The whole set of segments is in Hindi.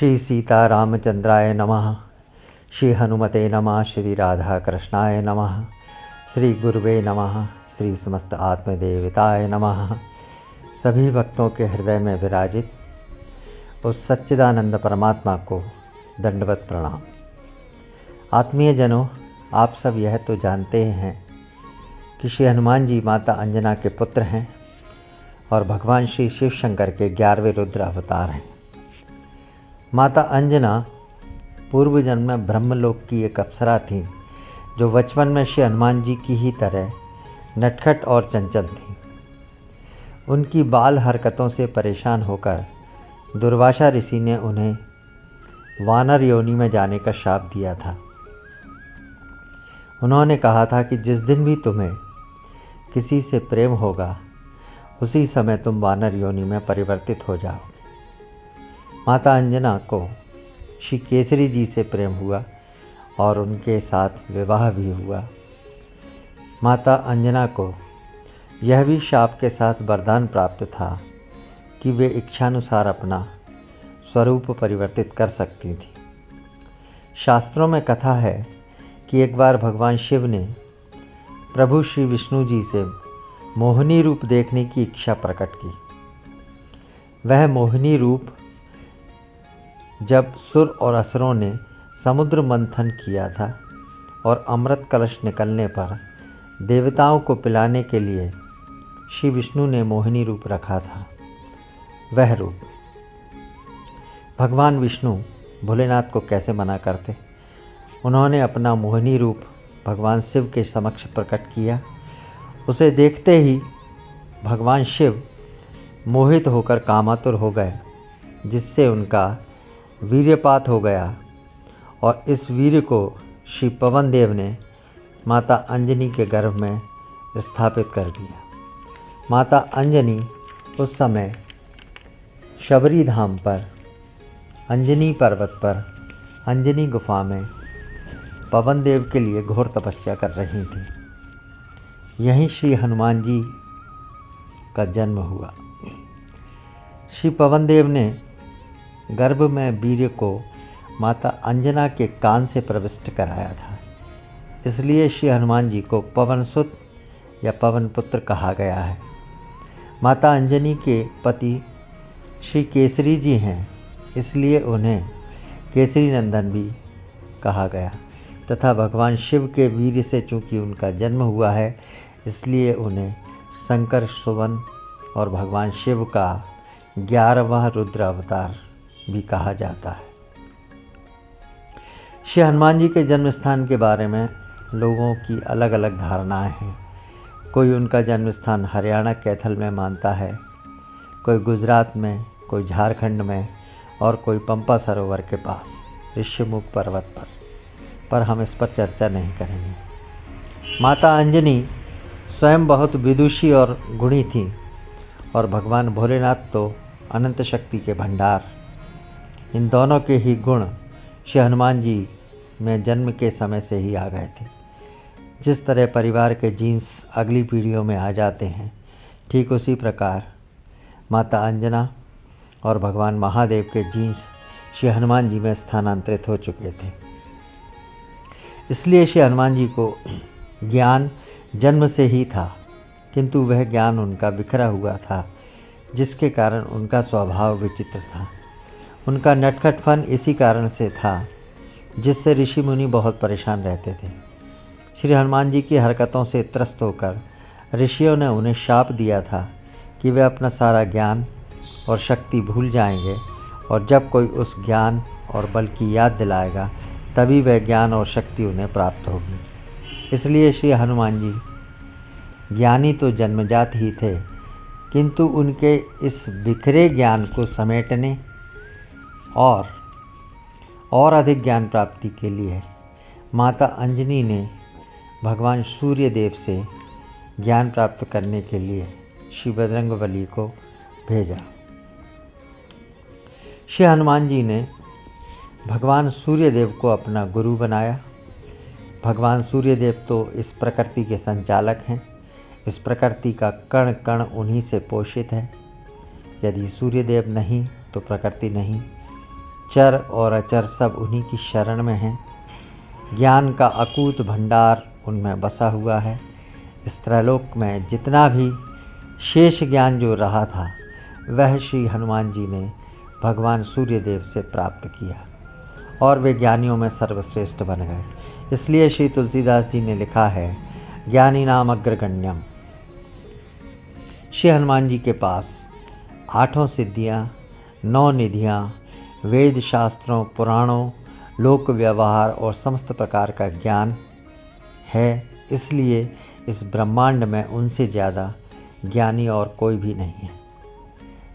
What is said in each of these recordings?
श्री सीता रामचंद्राय नमः। श्री हनुमते नमः। श्री राधा कृष्णाय नमः। श्री गुरुवे नमः। श्री समस्त आत्मदेवताय नमः। सभी भक्तों के हृदय में विराजित उस सच्चिदानंद परमात्मा को दंडवत प्रणाम। आत्मीय जनों, आप सब यह तो जानते हैं कि श्री हनुमान जी माता अंजना के पुत्र हैं और भगवान श्री शिव शंकर के 11वें रुद्र अवतार हैं। माता अंजना पूर्व जन्म में ब्रह्मलोक की एक अप्सरा थीं, जो बचपन में श्री हनुमान जी की ही तरह नटखट और चंचल थीं। उनकी बाल हरकतों से परेशान होकर दुर्वासा ऋषि ने उन्हें वानर योनि में जाने का शाप दिया था। उन्होंने कहा था कि जिस दिन भी तुम्हें किसी से प्रेम होगा, उसी समय तुम वानर योनि में परिवर्तित हो जाओ। माता अंजना को श्री केसरी जी से प्रेम हुआ और उनके साथ विवाह भी हुआ। माता अंजना को यह भी शाप के साथ वरदान प्राप्त था कि वे इच्छानुसार अपना स्वरूप परिवर्तित कर सकती थी। शास्त्रों में कथा है कि एक बार भगवान शिव ने प्रभु श्री विष्णु जी से मोहिनी रूप देखने की इच्छा प्रकट की। वह मोहिनी रूप जब सुर और असुरों ने समुद्र मंथन किया था और अमृत कलश निकलने पर देवताओं को पिलाने के लिए श्री विष्णु ने मोहिनी रूप रखा था, वह रूप भगवान विष्णु भोलेनाथ को कैसे मना करते। उन्होंने अपना मोहिनी रूप भगवान शिव के समक्ष प्रकट किया। उसे देखते ही भगवान शिव मोहित होकर कामातुर हो गए, जिससे उनका वीर्यपात हो गया और इस वीर्य को श्री पवन देव ने माता अंजनी के गर्भ में स्थापित कर दिया। माता अंजनी उस समय शबरी धाम पर अंजनी पर्वत पर अंजनी गुफा में पवन देव के लिए घोर तपस्या कर रही थी। यहीं श्री हनुमान जी का जन्म हुआ। श्री पवन देव ने गर्भ में वीर्य को माता अंजना के कान से प्रविष्ट कराया था, इसलिए श्री हनुमान जी को पवनसुत या पवन पुत्र कहा गया है। माता अंजनी के पति श्री केसरी जी हैं, इसलिए उन्हें केसरी नंदन भी कहा गया, तथा भगवान शिव के वीर्य से चूँकि उनका जन्म हुआ है, इसलिए उन्हें शंकर सुवन और भगवान शिव का 11वां रुद्र अवतार भी कहा जाता है। श्री हनुमान जी के जन्म स्थान के बारे में लोगों की अलग अलग धारणाएं हैं। कोई उनका जन्म स्थान हरियाणा कैथल में मानता है, कोई गुजरात में, कोई झारखंड में और कोई पंपा सरोवर के पास ऋषिमुख पर्वत पर हम इस पर चर्चा नहीं करेंगे। माता अंजनी स्वयं बहुत विदुषी और गुणी थी और भगवान भोलेनाथ तो अनंत शक्ति के भंडार। इन दोनों के ही गुण श्री हनुमान जी में जन्म के समय से ही आ गए थे। जिस तरह परिवार के जीन्स अगली पीढ़ियों में आ जाते हैं, ठीक उसी प्रकार माता अंजना और भगवान महादेव के जीन्स श्री हनुमान जी में स्थानांतरित हो चुके थे। इसलिए श्री हनुमान जी को ज्ञान जन्म से ही था, किंतु वह ज्ञान उनका बिखरा हुआ था, जिसके कारण उनका स्वभाव विचित्र था। उनका नटखटपन इसी कारण से था, जिससे ऋषि मुनि बहुत परेशान रहते थे। श्री हनुमान जी की हरकतों से त्रस्त होकर ऋषियों ने उन्हें शाप दिया था कि वे अपना सारा ज्ञान और शक्ति भूल जाएंगे, और जब कोई उस ज्ञान और बल की याद दिलाएगा, तभी वह ज्ञान और शक्ति उन्हें प्राप्त होगी। इसलिए श्री हनुमान जी ज्ञानी तो जन्मजात ही थे, किंतु उनके इस बिखरे ज्ञान को समेटने और अधिक ज्ञान प्राप्ति के लिए माता अंजनी ने भगवान सूर्य देव से ज्ञान प्राप्त करने के लिए श्री बजरंगबली को भेजा। श्री हनुमान जी ने भगवान सूर्यदेव को अपना गुरु बनाया। भगवान सूर्यदेव तो इस प्रकृति के संचालक हैं। इस प्रकृति का कण कण उन्हीं से पोषित है। यदि सूर्यदेव नहीं तो प्रकृति नहीं। चर और अचर सब उन्हीं की शरण में हैं। ज्ञान का अकूत भंडार उनमें बसा हुआ है। इस त्रैलोक में जितना भी शेष ज्ञान जो रहा था वह श्री हनुमान जी ने भगवान सूर्यदेव से प्राप्त किया और वे ज्ञानियों में सर्वश्रेष्ठ बन गए। इसलिए श्री तुलसीदास जी ने लिखा है, ज्ञानी नाम अग्रगण्यम। श्री हनुमान जी के पास 8 सिद्धियाँ, 9 निधियाँ, वेद शास्त्रों, पुराणों, लोक व्यवहार और समस्त प्रकार का ज्ञान है। इसलिए इस ब्रह्मांड में उनसे ज़्यादा ज्ञानी और कोई भी नहीं है।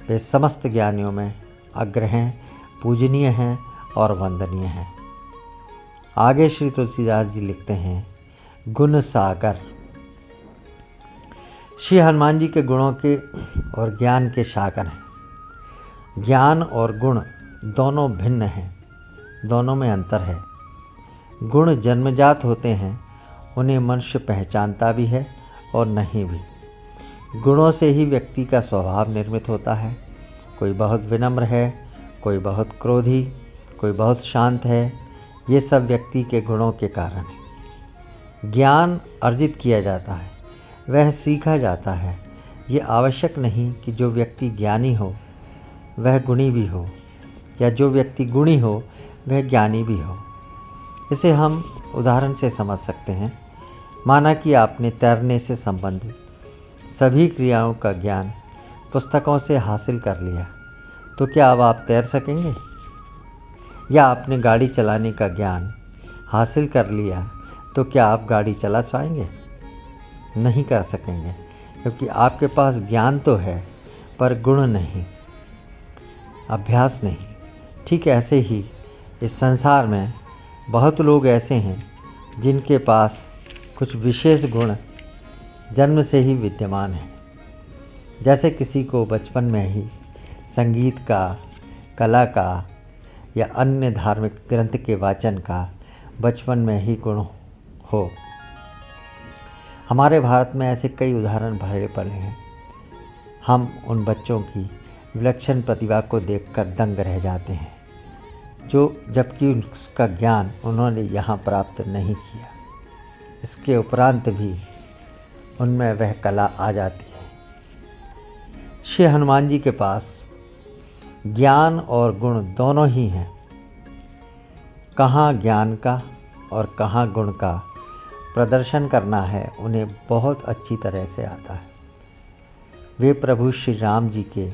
वे समस्त ज्ञानियों में अग्र हैं, पूजनीय हैं और वंदनीय हैं। आगे श्री तुलसीदास जी लिखते हैं, गुण सागर। श्री हनुमान जी के गुणों के और ज्ञान के सागर हैं। ज्ञान और गुण दोनों भिन्न हैं, दोनों में अंतर है। गुण जन्मजात होते हैं, उन्हें मनुष्य पहचानता भी है और नहीं भी। गुणों से ही व्यक्ति का स्वभाव निर्मित होता है। कोई बहुत विनम्र है, कोई बहुत क्रोधी, कोई बहुत शांत है। ये सब व्यक्ति के गुणों के कारण है। ज्ञान अर्जित किया जाता है, वह सीखा जाता है। ये आवश्यक नहीं कि जो व्यक्ति ज्ञानी हो वह गुणी भी हो या जो व्यक्ति गुणी हो वह ज्ञानी भी हो। इसे हम उदाहरण से समझ सकते हैं। माना कि आपने तैरने से संबंधित सभी क्रियाओं का ज्ञान पुस्तकों से हासिल कर लिया, तो क्या अब आप तैर सकेंगे? या आपने गाड़ी चलाने का ज्ञान हासिल कर लिया, तो क्या आप गाड़ी चला पाएंगे? नहीं कर सकेंगे, क्योंकि आपके पास ज्ञान तो है पर गुण नहीं, अभ्यास नहीं। ठीक ऐसे ही इस संसार में बहुत लोग ऐसे हैं जिनके पास कुछ विशेष गुण जन्म से ही विद्यमान हैं। जैसे किसी को बचपन में ही संगीत का, कला का या अन्य धार्मिक ग्रंथ के वाचन का बचपन में ही गुण हो। हमारे भारत में ऐसे कई उदाहरण भरे पड़े हैं। हम उन बच्चों की विलक्षण प्रतिभा को देखकर दंग रह जाते हैं, जो जबकि उसका ज्ञान उन्होंने यहाँ प्राप्त नहीं किया। इसके उपरांत भी उनमें वह कला आ जाती है। श्री हनुमान जी के पास ज्ञान और गुण दोनों ही हैं। कहाँ ज्ञान का और कहाँ गुण का प्रदर्शन करना है उन्हें बहुत अच्छी तरह से आता है। वे प्रभु श्री राम जी के,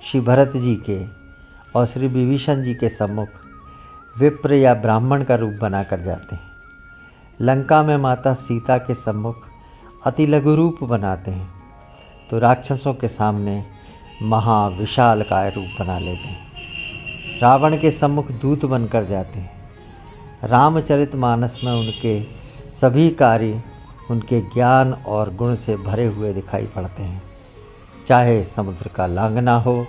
श्री भरत जी के और श्री विभीषण जी के सम्मुख विप्र या ब्राह्मण का रूप बनाकर जाते हैं। लंका में माता सीता के सम्मुख अति लघु रूप बनाते हैं, तो राक्षसों के सामने महाविशाल काय रूप बना लेते हैं। रावण के सम्मुख दूत बनकर जाते हैं। रामचरितमानस में उनके सभी कार्य उनके ज्ञान और गुण से भरे हुए दिखाई पड़ते हैं। चाहे समुद्र का लांघना हो,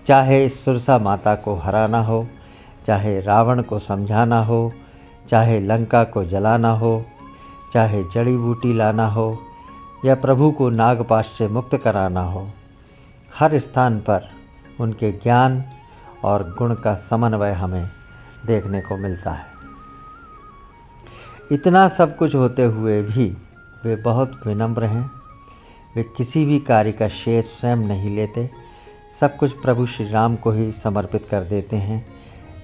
चाहे सुरसा माता को हराना हो, चाहे रावण को समझाना हो, चाहे लंका को जलाना हो, चाहे जड़ी बूटी लाना हो या प्रभु को नागपाश से मुक्त कराना हो, हर स्थान पर उनके ज्ञान और गुण का समन्वय हमें देखने को मिलता है। इतना सब कुछ होते हुए भी वे बहुत विनम्र हैं। वे किसी भी कार्य का श्रेय स्वयं नहीं लेते, सब कुछ प्रभु श्री राम को ही समर्पित कर देते हैं।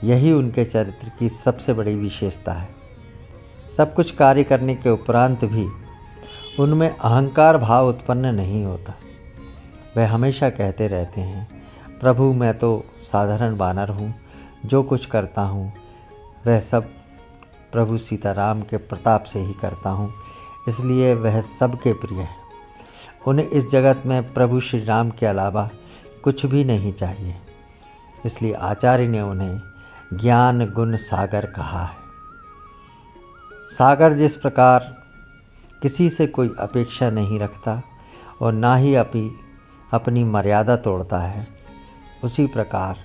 यही उनके चरित्र की सबसे बड़ी विशेषता है। सब कुछ कार्य करने के उपरांत भी उनमें अहंकार भाव उत्पन्न नहीं होता। वे हमेशा कहते रहते हैं, प्रभु मैं तो साधारण वानर हूँ, जो कुछ करता हूँ वह सब प्रभु सीताराम के प्रताप से ही करता हूँ, इसलिए वह सबके प्रिय है। उन्हें इस जगत में प्रभु श्री राम के अलावा कुछ भी नहीं चाहिए। इसलिए आचार्य ने उन्हें ज्ञान गुण सागर कहा है। सागर जिस प्रकार किसी से कोई अपेक्षा नहीं रखता और ना ही अपनी मर्यादा तोड़ता है, उसी प्रकार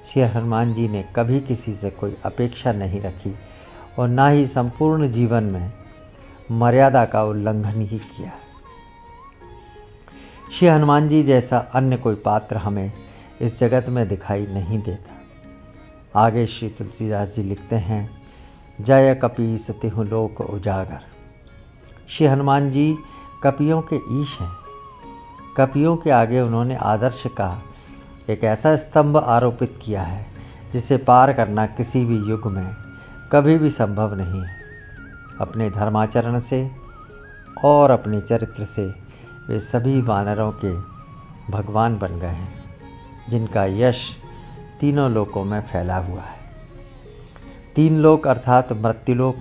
श्री हनुमान जी ने कभी किसी से कोई अपेक्षा नहीं रखी और ना ही संपूर्ण जीवन में मर्यादा का उल्लंघन ही किया। श्री हनुमान जी जैसा अन्य कोई पात्र हमें इस जगत में दिखाई नहीं देता। आगे श्री तुलसीदास जी लिखते हैं, जय कपीस तिहु लोक उजागर। श्री हनुमान जी कपियों के ईश हैं। कपियों के आगे उन्होंने आदर्श का एक ऐसा स्तंभ आरोपित किया है जिसे पार करना किसी भी युग में कभी भी संभव नहीं है। अपने धर्माचरण से और अपने चरित्र से वे सभी वानरों के भगवान बन गए हैं, जिनका यश तीनों लोकों में फैला हुआ है। तीन लोक अर्थात मृत्युलोक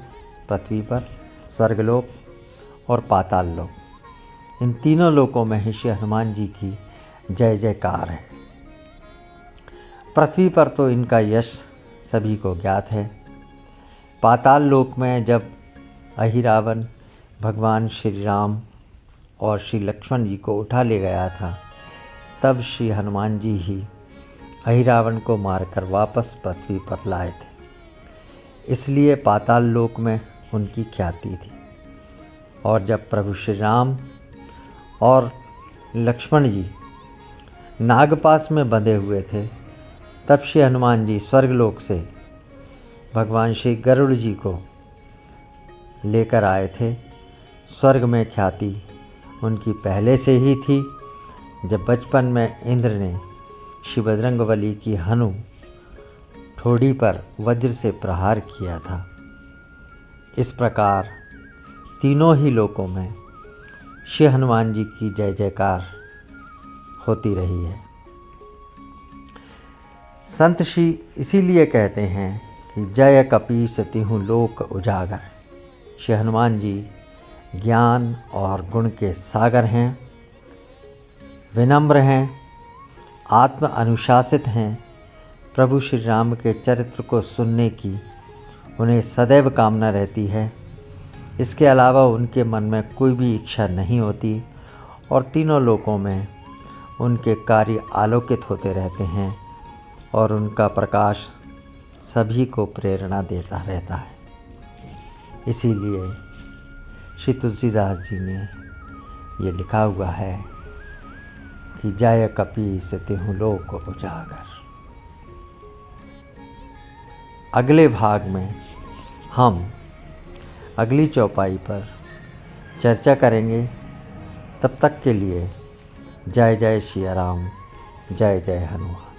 पृथ्वी पर, स्वर्गलोक और पाताल लोक, इन तीनों लोकों में ही श्री हनुमान जी की जय जयकार है। पृथ्वी पर तो इनका यश सभी को ज्ञात है। पाताल लोक में जब अहिरावण भगवान श्री राम और श्री लक्ष्मण जी को उठा ले गया था, तब श्री हनुमान जी ही अहिरावण को मारकर वापस पृथ्वी पर लाए थे। इसलिए पाताल लोक में उनकी ख्याति थी। और जब प्रभु श्री राम और लक्ष्मण जी नागपाश में बंधे हुए थे, तब श्री हनुमान जी स्वर्गलोक से भगवान श्री गरुड़ जी को लेकर आए थे। स्वर्ग में ख्याति उनकी पहले से ही थी। जब बचपन में इंद्र ने श्री बजरंगबली की हनु ठोड़ी पर वज्र से प्रहार किया था, इस प्रकार तीनों ही लोकों में श्री हनुमान जी की जय जयकार होती रही है। संत श्री इसीलिए कहते हैं कि जय कपीस तिहु लोक उजागर। श्री हनुमान जी ज्ञान और गुण के सागर हैं, विनम्र हैं, आत्म अनुशासित हैं। प्रभु श्री राम के चरित्र को सुनने की उन्हें सदैव कामना रहती है। इसके अलावा उनके मन में कोई भी इच्छा नहीं होती और तीनों लोकों में उनके कार्य आलोकित होते रहते हैं और उनका प्रकाश सभी को प्रेरणा देता रहता है। इसीलिए श्री तुलसीदास जी ने ये लिखा हुआ है कि जय कपीस तिहु लोक उजागर। अगले भाग में हम अगली चौपाई पर चर्चा करेंगे। तब तक के लिए जय जय श्री राम, जय जय हनुमान।